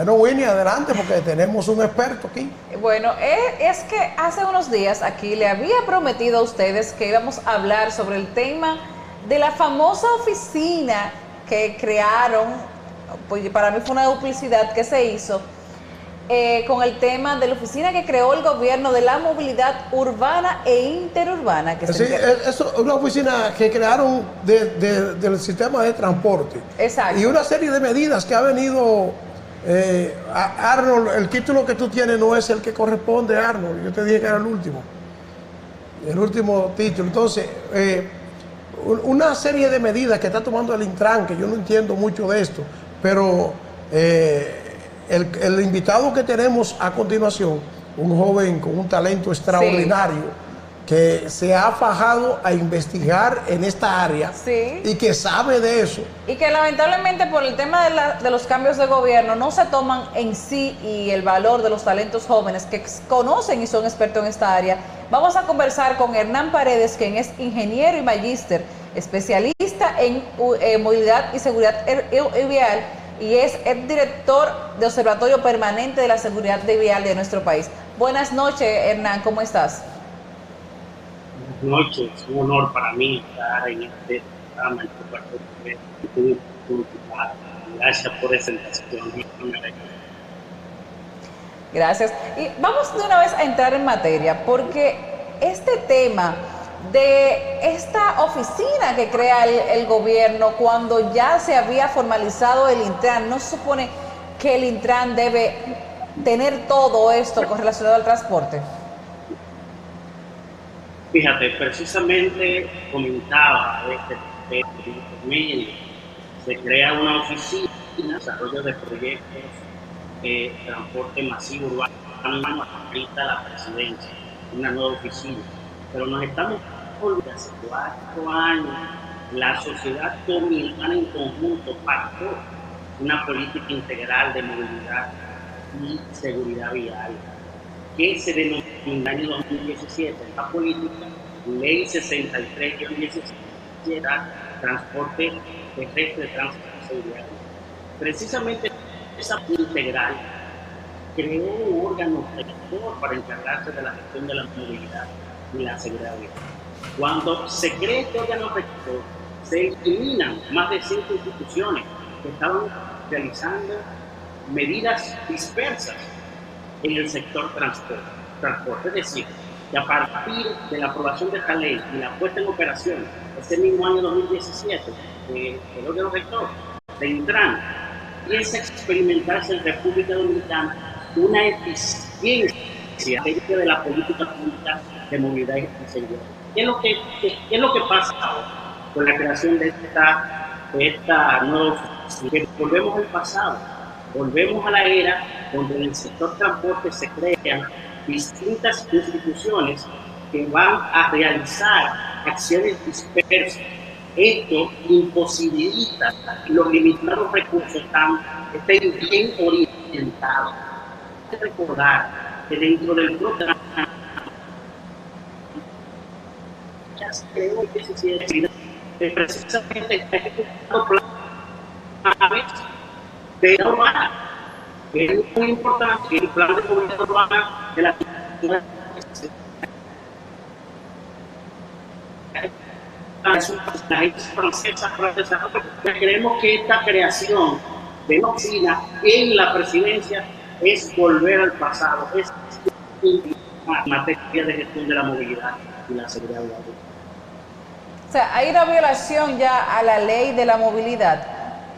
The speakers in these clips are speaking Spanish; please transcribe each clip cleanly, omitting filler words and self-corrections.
Bueno, Winnie, adelante, porque tenemos un experto aquí. Bueno, es que hace unos días aquí le había prometido a ustedes que íbamos a hablar sobre el tema de la famosa oficina que crearon, pues para mí fue una duplicidad que se hizo, con el tema de la oficina que creó el gobierno de la movilidad urbana e interurbana. Que Sí, eso es una oficina que crearon del sistema de transporte. Exacto. Y una serie de medidas que ha venido... Arnold, el título que tú tienes no es el que corresponde, Arnold. Yo te dije que era el último título. Entonces, una serie de medidas que está tomando el Intran, que yo no entiendo mucho de esto, pero el invitado que tenemos a continuación, un joven con un talento extraordinario, sí, que se ha fajado a investigar en esta área, sí, y que sabe de eso. Y que lamentablemente por el tema de los cambios de gobierno no se toman en sí y el valor de los talentos jóvenes que conocen y son expertos en esta área. Vamos a conversar con Hernán Paredes, quien es ingeniero y magíster, especialista en movilidad y seguridad vial, y es el director de Observatorio Permanente de la Seguridad Vial de nuestro país. Buenas noches, Hernán, ¿cómo estás? Buenas noches, es un honor para mí estar en este programa. Gracias por esa invitación. Gracias. Y vamos de una vez a entrar en materia, porque este tema de esta oficina que crea el gobierno, cuando ya se había formalizado el Intran, ¿no se supone que el Intran debe tener todo esto relacionado al transporte? Fíjate, precisamente comentaba se crea una oficina de desarrollo de proyectos de transporte masivo urbano, ahorita la presidencia, una nueva oficina, pero nos estamos olvidando, hace 4 años la sociedad dominicana en conjunto pactó una política integral de movilidad y seguridad vial, que se denominó en el año 2017, la política Ley 63-17, transporte terrestre, transporte seguridad. Precisamente esa integral creó un órgano rector para encargarse de la gestión de la movilidad y la seguridad vial. Cuando se crea este órgano rector, se eliminan más de 5 instituciones que estaban realizando medidas dispersas en el sector transporte. Es decir, que a partir de la aprobación de esta ley y la puesta en operación ese mismo año 2017 del órgano rector de Intran, empieza a experimentarse en República Dominicana una eficiencia de la política pública de movilidad y seguridad. ¿Qué es lo que pasa ahora con la creación de esta nueva oficina? Volvemos al pasado, volvemos a la era donde en el sector transporte se crean distintas instituciones que van a realizar acciones dispersas. Esto imposibilita que los limitados recursos estén bien orientados. Hay que recordar que dentro del programa ya se creó precisamente está ejecutando planes de la urbana, que es muy importante, el plan de movilidad urbana de la ciudad. Las agencias francesas para el desarrollo. Creemos que esta creación de una oficina en la presidencia es volver al pasado, es una materia de gestión de la movilidad y la seguridad vial. O sea, hay una violación ya a la ley de la movilidad,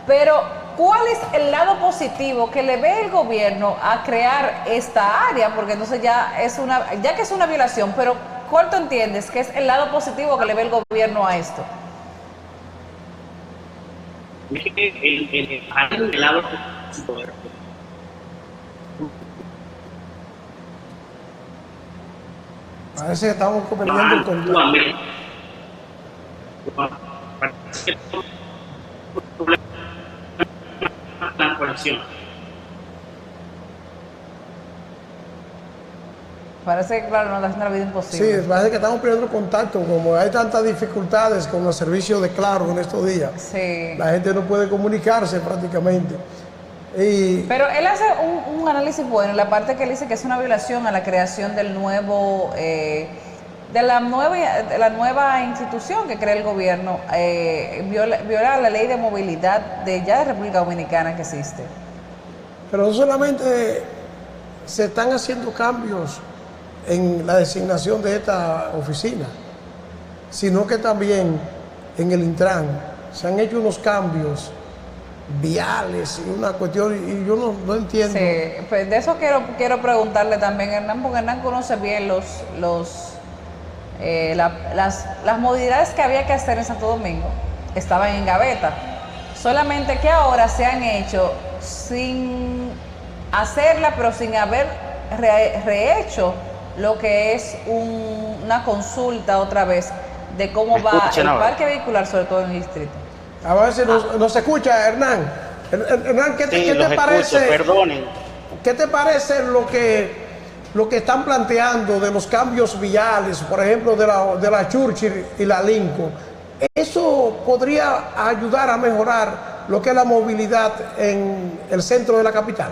pero ¿cuál es el lado positivo que le ve el gobierno a crear esta área? Porque entonces ya que es una violación, pero ¿cuál tú entiendes que es el lado positivo que le ve el gobierno a esto? El lado positivo. Parece que estamos perdiendo el control. Parece que, claro, nos está haciendo la vida imposible. Sí, parece que estamos perdiendo contacto. Como hay tantas dificultades con los servicios de Claro en estos días, sí, la gente no puede comunicarse prácticamente. Pero él hace un análisis bueno en la parte que él dice que es una violación a la creación del nuevo, de la nueva institución que crea el gobierno, viola la ley de movilidad de República Dominicana que existe. Pero no solamente se están haciendo cambios en la designación de esta oficina, sino que también en el Intran se han hecho unos cambios viales y una cuestión, y yo no entiendo. Sí, pues de eso quiero preguntarle también a Hernán, porque Hernán conoce bien las modalidades que había que hacer en Santo Domingo, estaban en gaveta, solamente que ahora se han hecho sin hacerla, pero sin haber rehecho lo que es una consulta otra vez de cómo va el parque vehicular, sobre todo en el distrito. A ver si nos escucha, Hernán. Hernán, ¿qué te parece? Perdonen. ¿Qué te parece lo que están planteando de los cambios viales, por ejemplo, de la Churchill y la Lincoln? ¿Eso podría ayudar a mejorar lo que es la movilidad en el centro de la capital?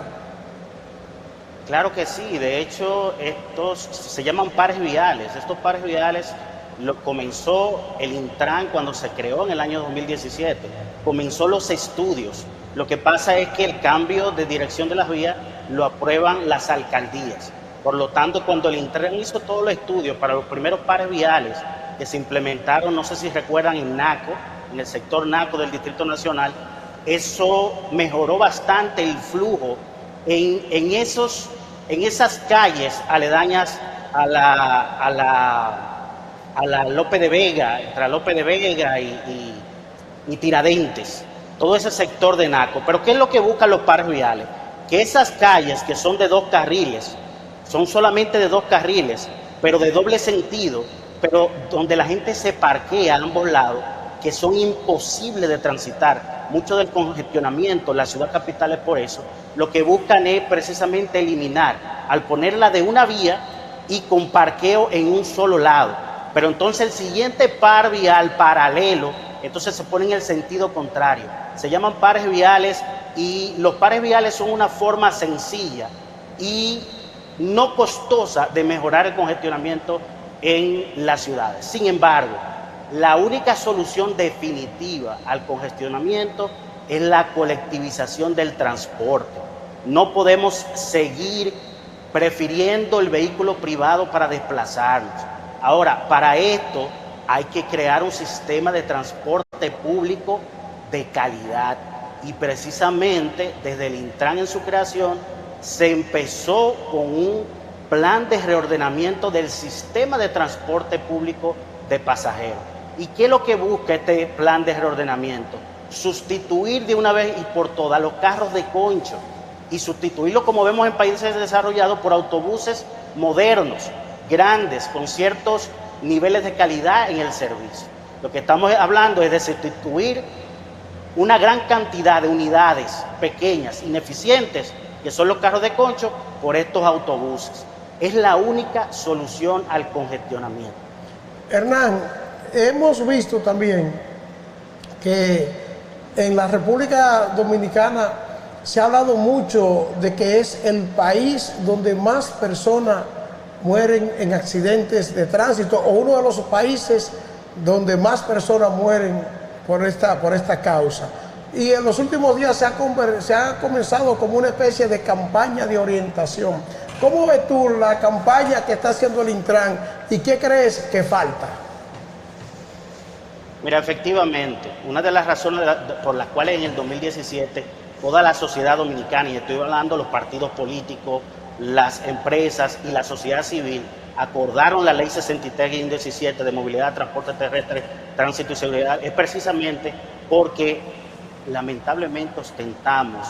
Claro que sí. De hecho, estos se llaman pares viales. Estos pares viales comenzó el Intran cuando se creó en el año 2017. Comenzó los estudios. Lo que pasa es que el cambio de dirección de las vías lo aprueban las alcaldías. Por lo tanto, cuando el Intran hizo todos los estudios para los primeros pares viales que se implementaron, no sé si recuerdan, en Naco, en el sector Naco del Distrito Nacional, eso mejoró bastante el flujo en esas calles aledañas a la Lope de Vega, entre Lope de Vega y Tiradentes, todo ese sector de Naco. Pero ¿qué es lo que buscan los pares viales? Que esas calles que son de 2 carriles, son solamente de 2 carriles, pero de doble sentido, pero donde la gente se parquea a ambos lados, que son imposibles de transitar. Mucho del congestionamiento en la ciudad capital es por eso. Lo que buscan es precisamente eliminar, al ponerla de una vía y con parqueo en un solo lado. Pero entonces el siguiente par vial paralelo, entonces se pone en el sentido contrario. Se llaman pares viales, y los pares viales son una forma sencilla y no costosa de mejorar el congestionamiento en las ciudades. Sin embargo, la única solución definitiva al congestionamiento es la colectivización del transporte. No podemos seguir prefiriendo el vehículo privado para desplazarnos. Ahora, para esto hay que crear un sistema de transporte público de calidad, y precisamente desde el Intran en su creación se empezó con un plan de reordenamiento del sistema de transporte público de pasajeros. ¿Y qué es lo que busca este plan de reordenamiento? Sustituir de una vez y por todas los carros de concho y sustituirlo, como vemos en países desarrollados, por autobuses modernos, grandes, con ciertos niveles de calidad en el servicio. Lo que estamos hablando es de sustituir una gran cantidad de unidades pequeñas, ineficientes, que son los carros de concho, por estos autobuses. Es la única solución al congestionamiento. Hernán, hemos visto también que en la República Dominicana se ha hablado mucho de que es el país donde más personas mueren en accidentes de tránsito, o uno de los países donde más personas mueren por esta causa. Y en los últimos días se ha comenzado como una especie de campaña de orientación. ¿Cómo ves tú la campaña que está haciendo el Intran y qué crees que falta? Mira, efectivamente, una de las razones por las cuales en el 2017 toda la sociedad dominicana, y estoy hablando de los partidos políticos, las empresas y la sociedad civil, acordaron la Ley 63-17 de movilidad, transporte terrestre, tránsito y seguridad, es precisamente porque lamentablemente ostentamos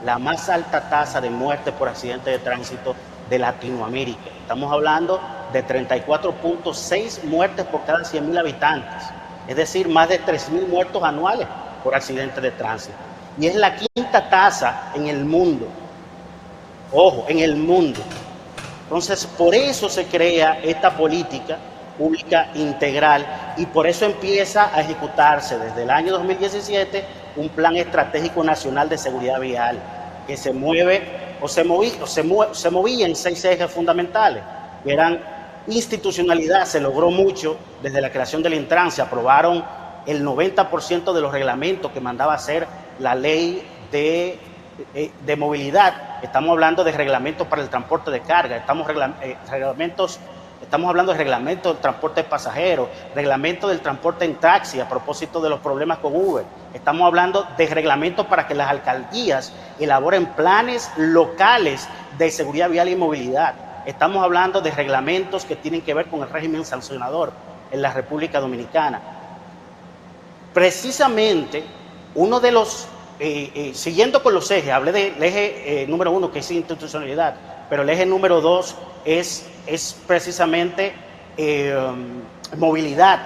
la más alta tasa de muerte por accidente de tránsito de Latinoamérica. Estamos hablando de 34.6 muertes por cada 100.000 habitantes, es decir, más de 3.000 muertos anuales por accidentes de tránsito. Y es la quinta tasa en el mundo. Ojo, en el mundo. Entonces, por eso se crea esta política pública integral, y por eso empieza a ejecutarse desde el año 2017 un plan estratégico nacional de seguridad vial, que se mueve o se movía en 6 ejes fundamentales, que eran institucionalidad. Se logró mucho desde la creación del Intran. Se aprobaron el 90% de los reglamentos que mandaba hacer la ley de movilidad. Estamos hablando de reglamentos para el transporte de carga, estamos hablando de reglamentos del transporte de pasajeros, reglamento del transporte en taxi a propósito de los problemas con Uber. Estamos hablando de reglamentos para que las alcaldías elaboren planes locales de seguridad vial y movilidad. Estamos hablando de reglamentos que tienen que ver con el régimen sancionador en la República Dominicana. Precisamente, uno de los, siguiendo con los ejes, hablé del eje número 1, que es institucionalidad, pero el eje número 2 es precisamente movilidad.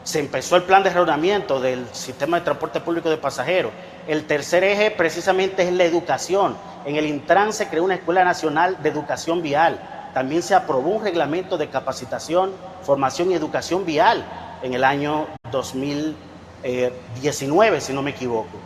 Se empezó el plan de reordenamiento del sistema de transporte público de pasajeros. El tercer eje precisamente es la educación. En el Intran se creó una Escuela Nacional de Educación Vial. También se aprobó un reglamento de capacitación, formación y educación vial en el año 2019, si no me equivoco.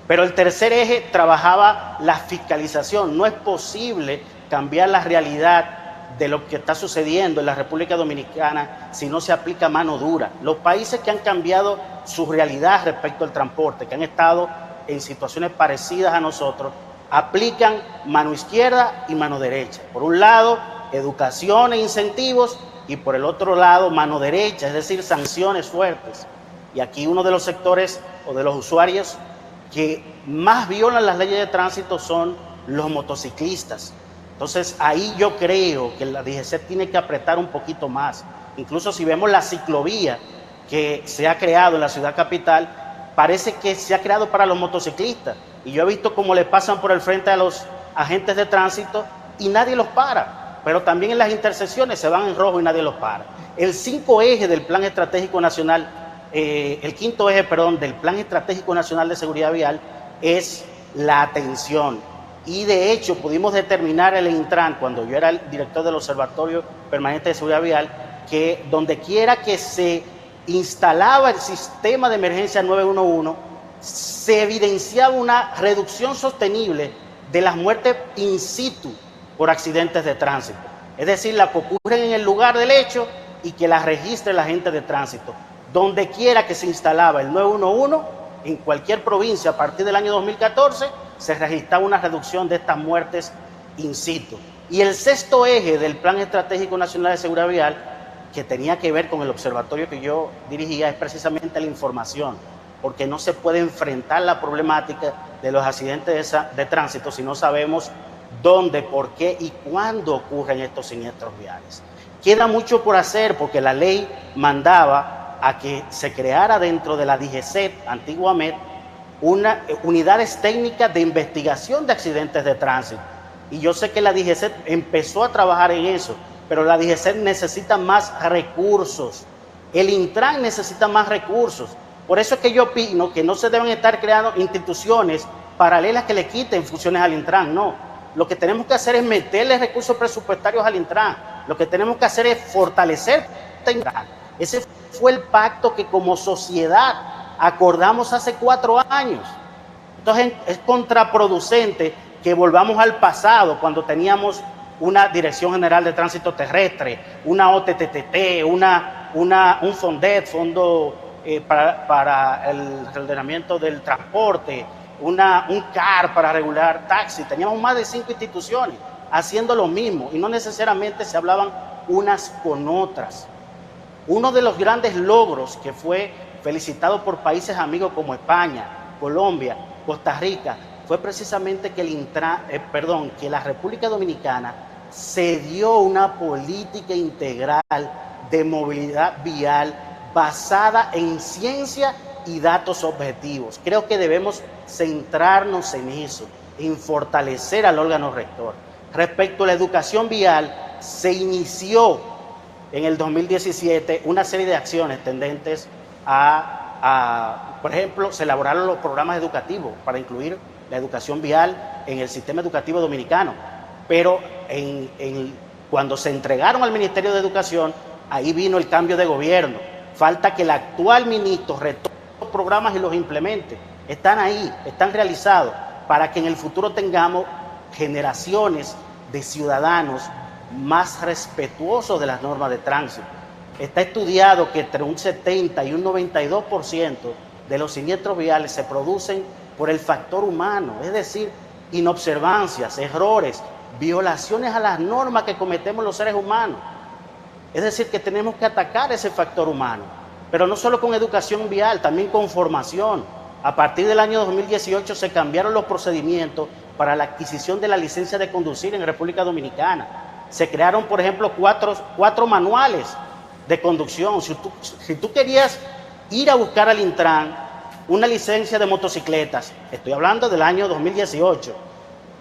Pero el tercer eje trabajaba la fiscalización. No es posible cambiar la realidad de lo que está sucediendo en la República Dominicana si no se aplica mano dura. Los países que han cambiado su realidad respecto al transporte, que han estado en situaciones parecidas a nosotros, aplican mano izquierda y mano derecha. Por un lado, educación e incentivos, y por el otro lado, mano derecha, es decir, sanciones fuertes. Y aquí uno de los sectores o de los usuarios que más violan las leyes de tránsito son los motociclistas. Entonces, ahí yo creo que la DGCET tiene que apretar un poquito más. Incluso si vemos la ciclovía que se ha creado en la ciudad capital, parece que se ha creado para los motociclistas. Y yo he visto cómo le pasan por el frente a los agentes de tránsito y nadie los para. Pero también en las intersecciones se van en rojo y nadie los para. El 5 eje del Plan Estratégico Nacional, el 5º eje, perdón, del Plan Estratégico Nacional de Seguridad Vial es la atención. Y de hecho pudimos determinar el Intran, cuando yo era el director del Observatorio Permanente de Seguridad Vial, que donde quiera que se instalaba el sistema de emergencia 911, se evidenciaba una reducción sostenible de las muertes in situ por accidentes de tránsito. Es decir, las que ocurren en el lugar del hecho y que las registre la gente de tránsito. Donde quiera que se instalaba el 911, en cualquier provincia a partir del año 2014, se registraba una reducción de estas muertes in situ. Y el 6º eje del Plan Estratégico Nacional de Seguridad Vial, que tenía que ver con el observatorio que yo dirigía, es precisamente la información, porque no se puede enfrentar la problemática de los accidentes de tránsito si no sabemos dónde, por qué y cuándo ocurren estos siniestros viales. Queda mucho por hacer porque la ley mandaba a que se creara dentro de la DGCET, antiguamente, unidades técnicas de investigación de accidentes de tránsito. Y yo sé que la DGCET empezó a trabajar en eso, pero la DGCET necesita más recursos. El Intran necesita más recursos. Por eso es que yo opino que no se deben estar creando instituciones paralelas que le quiten funciones al Intran, no. Lo que tenemos que hacer es meterle recursos presupuestarios al Intran. Lo que tenemos que hacer es fortalecer el Intran. Ese fue el pacto que como sociedad acordamos hace 4 años. Entonces es contraproducente que volvamos al pasado cuando teníamos una Dirección General de Tránsito Terrestre, una OTTT, un FONDET, Fondo para el Reordenamiento del Transporte, un CAR para regular taxi. Teníamos más de 5 instituciones haciendo lo mismo y no necesariamente se hablaban unas con otras. Uno de los grandes logros que fue felicitado por países amigos como España, Colombia, Costa Rica, fue precisamente que que la República Dominicana se dio una política integral de movilidad vial basada en ciencia y datos objetivos. Creo que debemos centrarnos en eso, en fortalecer al órgano rector. Respecto a la educación vial, se inició en el 2017 una serie de acciones tendentes por ejemplo, se elaboraron los programas educativos para incluir la educación vial en el sistema educativo dominicano. Pero cuando se entregaron al Ministerio de Educación, ahí vino el cambio de gobierno. Falta que el actual ministro retome los programas y los implemente. Están ahí, están realizados. para que en el futuro tengamos generaciones de ciudadanos más respetuosos de las normas de tránsito. Está estudiado que entre un 70 y un 92% de los siniestros viales se producen por el factor humano, es decir, inobservancias, errores, violaciones a las normas que cometemos los seres humanos. Es decir, que tenemos que atacar ese factor humano, pero no solo con educación vial, también con formación. A partir del año 2018 se cambiaron los procedimientos para la adquisición de la licencia de conducir en República Dominicana. Se crearon, por ejemplo, cuatro manuales de conducción. Si tú querías ir a buscar al Intran una licencia de motocicletas, estoy hablando del año 2018,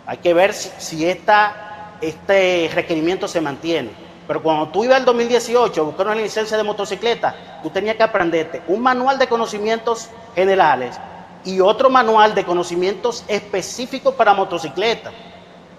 hay que ver si este requerimiento se mantiene. Pero cuando tú ibas al 2018 a buscar una licencia de motocicleta, tú tenías que aprenderte un manual de conocimientos generales y otro manual de conocimientos específicos para motocicletas.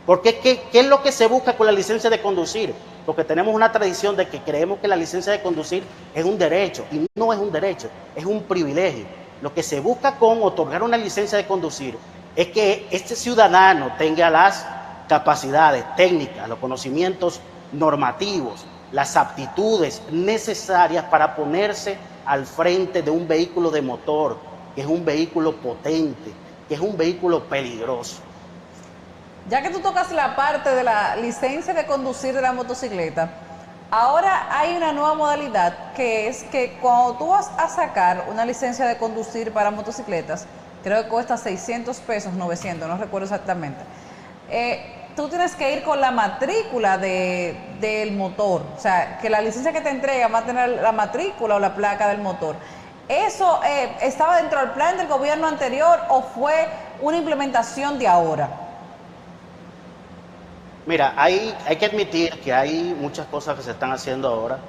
Porque ¿qué es lo que se busca con la licencia de conducir? Porque tenemos una tradición de que creemos que la licencia de conducir es un derecho, y no es un derecho, es un privilegio. Lo que se busca con otorgar una licencia de conducir es que este ciudadano tenga las capacidades técnicas, los conocimientos normativos, las aptitudes necesarias para ponerse al frente de un vehículo de motor, que es un vehículo potente, que es un vehículo peligroso. Ya que tú tocas la parte de la licencia de conducir de la motocicleta, ahora hay una nueva modalidad que es que cuando tú vas a sacar una licencia de conducir para motocicletas, creo que cuesta 600 pesos, 900, no recuerdo exactamente, tú tienes que ir con la matrícula del motor, o sea, que la licencia que te entrega va a tener la matrícula o la placa del motor. ¿Eso estaba dentro del plan del gobierno anterior o fue una implementación de ahora? Mira, hay que admitir que hay muchas cosas que se están haciendo ahora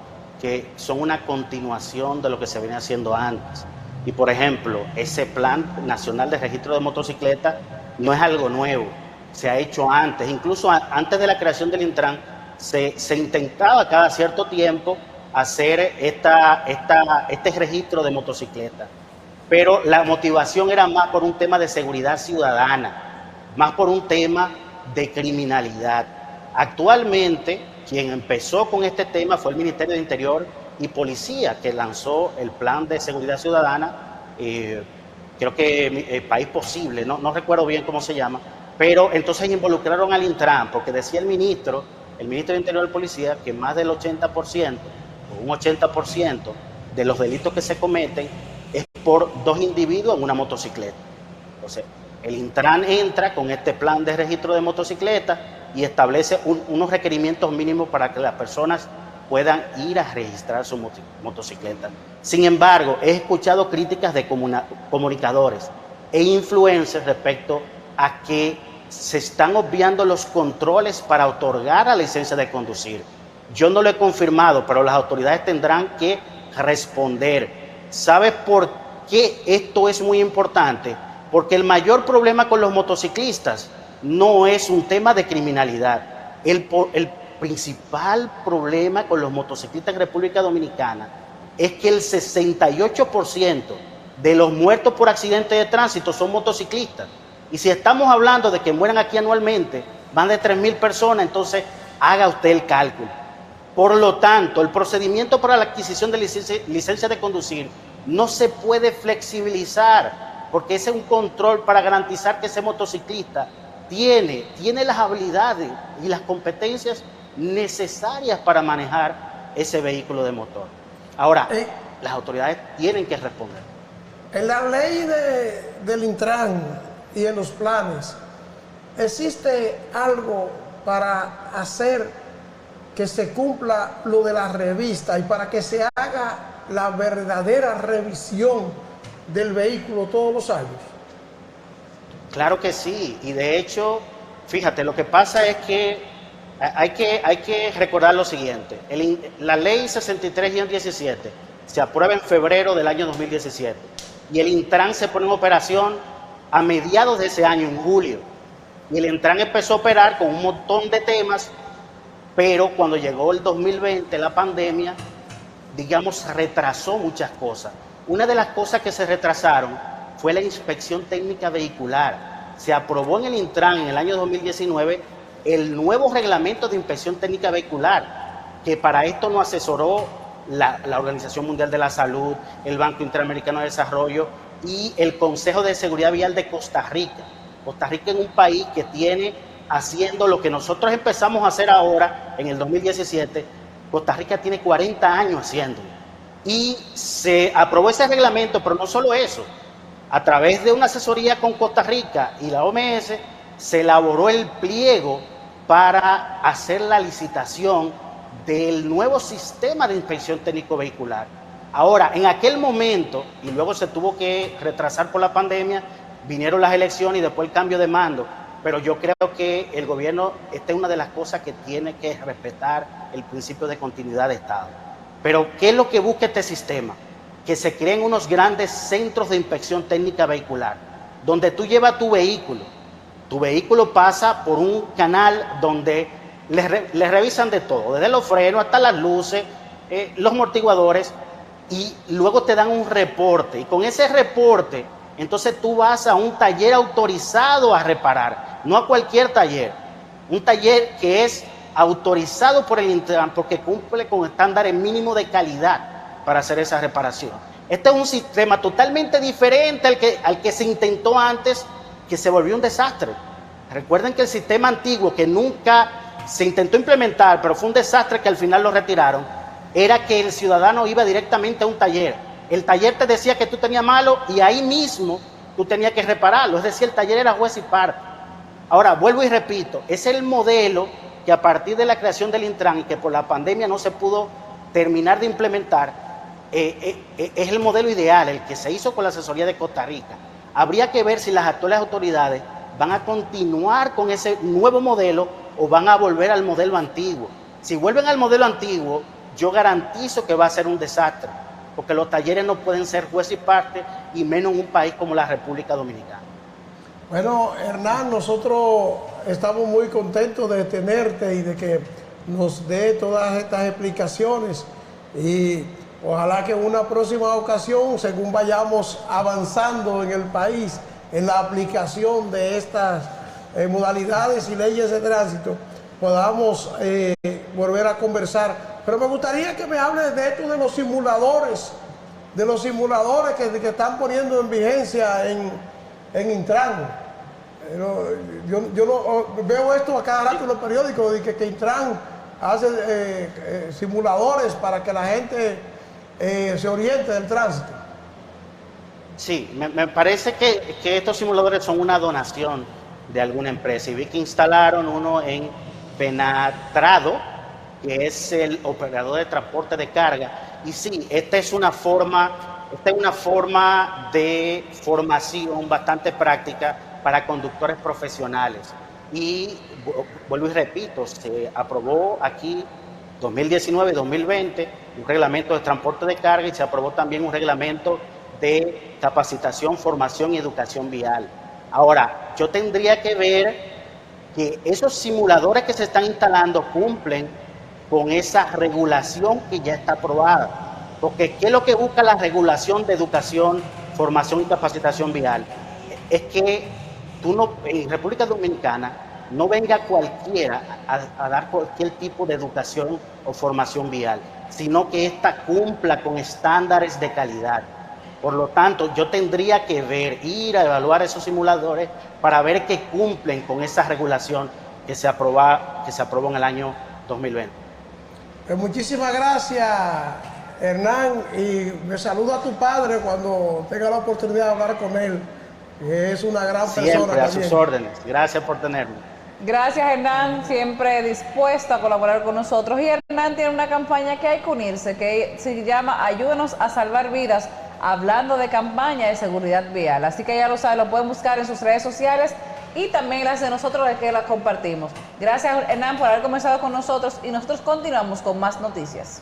que son una continuación de lo que se venía haciendo antes. Y por ejemplo, ese Plan Nacional de Registro de Motocicletas no es algo nuevo, se ha hecho antes. Incluso antes de la creación del Intran, se intentaba cada cierto tiempo hacer este registro de motocicletas. Pero la motivación era más por un tema de seguridad ciudadana, más por un tema de criminalidad. Actualmente, quien empezó con este tema fue el Ministerio de Interior y Policía, que lanzó el Plan de Seguridad Ciudadana, creo que País Posible, no recuerdo bien cómo se llama, pero entonces involucraron al Intran, porque decía el ministro de Interior y Policía, que más del 80%, o un 80% de los delitos que se cometen es por dos individuos en una motocicleta. Entonces, el Intran entra con este plan de registro de motocicletas y establece unos requerimientos mínimos para que las personas puedan ir a registrar su motocicleta. Sin embargo, he escuchado críticas de comunicadores e influencers respecto a que se están obviando los controles para otorgar la licencia de conducir. Yo no lo he confirmado, pero las autoridades tendrán que responder. ¿Sabes por qué esto es muy importante? Porque el mayor problema con los motociclistas no es un tema de criminalidad. El principal problema con los motociclistas en República Dominicana es que el 68% de los muertos por accidentes de tránsito son motociclistas. Y si estamos hablando de que mueran aquí anualmente más de 3.000 personas, entonces haga usted el cálculo. Por lo tanto, el procedimiento para la adquisición de licencia de conducir no se puede flexibilizar, porque ese es un control para garantizar que ese motociclista tiene las habilidades y las competencias necesarias para manejar ese vehículo de motor. Ahora, las autoridades tienen que responder. En la ley del Intran y en los planes, ¿existe algo para hacer que se cumpla lo de la revista y para que se haga la verdadera revisión del vehículo todos los años? Claro que sí, y de hecho, fíjate, lo que pasa es que hay que recordar lo siguiente. La ley 63-17 se aprueba en febrero del año 2017 y el Intran se pone en operación a mediados de ese año, en julio. Y el Intran empezó a operar con un montón de temas, pero cuando llegó el 2020, la pandemia, digamos, retrasó muchas cosas. Una de las cosas que se retrasaron fue la inspección técnica vehicular. se aprobó en el Intran en el año 2019 el nuevo reglamento de inspección técnica vehicular, que para esto nos asesoró la Organización Mundial de la Salud, el Banco Interamericano de Desarrollo y el Consejo de Seguridad Vial de Costa Rica. Costa Rica es un país que tiene haciendo lo que nosotros empezamos a hacer ahora en el 2017. Costa Rica tiene 40 años haciéndolo. Y se aprobó ese reglamento, pero no solo eso. A través de una asesoría con Costa Rica y la OMS, se elaboró el pliego para hacer la licitación del nuevo sistema de inspección técnico vehicular. Ahora, en aquel momento, y luego se tuvo que retrasar por la pandemia, vinieron las elecciones y después el cambio de mando, pero yo creo que el gobierno, esta es una de las cosas que tiene que respetar el principio de continuidad de Estado. Pero, ¿qué es lo que busca este sistema? Que se creen unos grandes centros de inspección técnica vehicular, donde tú llevas tu vehículo pasa por un canal donde le revisan de todo, desde los frenos hasta las luces, los amortiguadores, y luego te dan un reporte, y con ese reporte, entonces tú vas a un taller autorizado a reparar, no a cualquier taller, un taller que es autorizado por el Intran porque cumple con estándares mínimos de calidad para hacer esa reparación. Este es un sistema totalmente diferente al que se intentó antes, que se volvió un desastre. Recuerden que el sistema antiguo, que nunca se intentó implementar, pero fue un desastre que al final lo retiraron, era que el ciudadano iba directamente a un taller. El taller te decía que tú tenías malo y ahí mismo tú tenías que repararlo. Es decir, el taller era juez y parte. Ahora, vuelvo y repito, es el modelo que a partir de la creación del Intran y que por la pandemia no se pudo terminar de implementar, es el modelo ideal, el que se hizo con la asesoría de Costa Rica. Habría que ver si las actuales autoridades van a continuar con ese nuevo modelo o van a volver al modelo antiguo. Si vuelven al modelo antiguo, yo garantizo que va a ser un desastre, porque los talleres no pueden ser juez y parte, y menos en un país como la República Dominicana. Bueno, Hernán, nosotros estamos muy contentos de tenerte y de que nos dé todas estas explicaciones, y ojalá que en una próxima ocasión, según vayamos avanzando en el país en la aplicación de estas modalidades y leyes de tránsito, podamos volver a conversar. Pero me gustaría que me hables de esto de los simuladores que están poniendo en vigencia en Intran. Yo veo esto a cada rato en los periódicos, de que Intran hace simuladores para que la gente se oriente del tránsito. Sí, me parece que estos simuladores son una donación de alguna empresa, y vi que instalaron uno en Penatrado, que es el operador de transporte de carga. Y sí, esta es una forma de formación bastante práctica para conductores profesionales. Y vuelvo y repito, se aprobó aquí 2019-2020 un reglamento de transporte de carga, y se aprobó también un reglamento de capacitación, formación y educación vial. Ahora, yo tendría que ver que esos simuladores que se están instalando cumplen con esa regulación que ya está aprobada. Porque ¿qué es lo que busca la regulación de educación, formación y capacitación vial? Es que en República Dominicana no venga cualquiera a dar cualquier tipo de educación o formación vial, sino que ésta cumpla con estándares de calidad. Por lo tanto, yo tendría que ir a evaluar esos simuladores para ver que cumplen con esa regulación que se aprobó en el año 2020. Pues muchísimas gracias, Hernán, y me saluda a tu padre cuando tenga la oportunidad de hablar con él, que es una gran persona. Siempre a también. sus órdenes. Gracias por tenerme. Gracias, Hernán, siempre dispuesto a colaborar con nosotros. Y Hernán tiene una campaña que hay que unirse, que se llama Ayúdenos a Salvar Vidas, hablando de campaña de seguridad vial. Así que ya lo saben, lo pueden buscar en sus redes sociales y también las de nosotros, de que las compartimos. Gracias, Hernán, por haber comenzado con nosotros, y nosotros continuamos con más noticias.